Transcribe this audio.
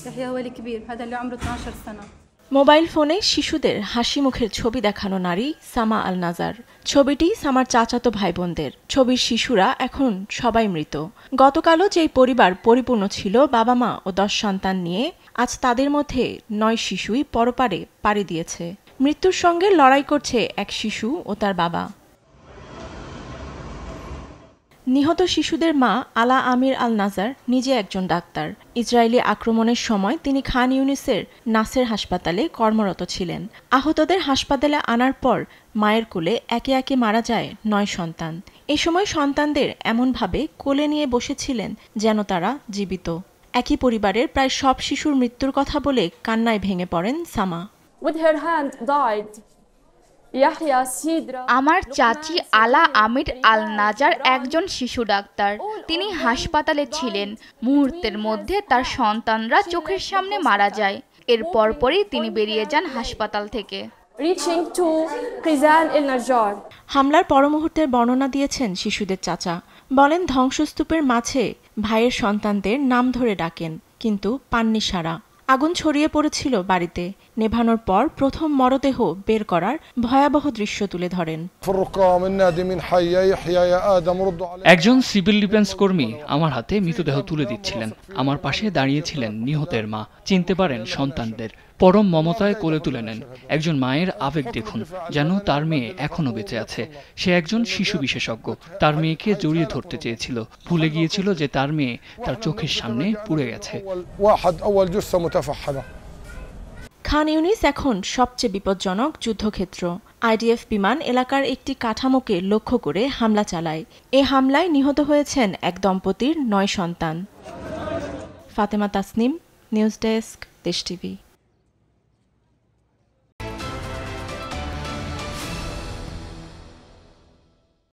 يحيى هو الكبير هذا اللي عمره 12 سنة mobile ফোনে শিশুদের হাসি মুখের ছবি দেখানো নারী সামা আল নাজার। ছবিটি সামার চাচাতো ভাই বোনদের। ছবির শিশুরা এখন সবাই মৃত। গতকালও যেই পরিবার পরিপূর্ণ ছিল বাবা মা ও 10 সন্তান নিয়ে, আজ তাদের মধ্যে 9 শিশুই পরপারে পাড়ি দিয়েছে। মৃত্যুর সঙ্গে লড়াই করছে এক শিশু ও তার বাবা। নিহত শিশুদের মা আলা আমির আল নাজার নিজে একজন ডাক্তার। ইসরায়েলি আক্রমণের সময় তিনি খান ইউনিসের নাসের হাসপাতালে কর্মরত ছিলেন। আহতদের হাসপাতালে আনার পর মায়ের কোলে একে একে মারা যায় 9 সন্তান। এ সময় সন্তানদের এমনভাবে কোলে নিয়ে বসেছিলেন যেন তারা জীবিত। একই পরিবারের প্রায় সব শিশুর মৃত্যুর কথা বলে কান্নায় ভেঙে পড়েন সামা। আমার চাচি আলা আমির আল নাজার একজন শিশু ডাক্তার। তিনি হাসপাতালে ছিলেন। মুহূর্তের মধ্যে তার সন্তানরা চোখের সামনে মারা যায়। এর পরপরই তিনি বেরিয়ে যান হাসপাতাল থেকে। হামলার পর মুহূর্তের বর্ণনা দিয়েছেন শিশুদের চাচা। বলেন, ধ্বংসস্তূপের মাঝে ভাইয়ের সন্তানদের নাম ধরে ডাকেন, কিন্তু পাননি সাড়া। আগুন ছড়িয়ে পড়েছিল বাড়িতে। নেভানোর পর প্রথম মরদেহ বের করার ভয়াবহ দৃশ্য তুলে ধরেন। একজন সিভিল ডিফেন্স কর্মী আমার হাতে মৃতদেহ তুলে দিচ্ছিলেন। আমার পাশে দাঁড়িয়েছিলেন নিহতের মা। চিনতে পারেন সন্তানদের। পরম মমতায় কোলে তুলে নেন। একজন মায়ের আবেগ দেখুন, যেন তার মেয়ে এখনো বেঁচে আছে। সে একজন শিশু বিশেষজ্ঞ। তার মেয়েকে জড়িয়ে ধরতে চেয়েছিল, ভুলে গিয়েছিল যে তার মেয়ে তার চোখের সামনে পুড়ে গেছে। খান ইউনিস এখন সবচেয়ে বিপজ্জনক যুদ্ধক্ষেত্র। আইডিএফ বিমান এলাকার একটি কাঠামোকে লক্ষ্য করে হামলা চালায়। এ হামলায় নিহত হয়েছেন এক দম্পতির 9 সন্তান। ফাতেমা তাসনিম, নিউজ ডেস্ক, দেশ টিভি।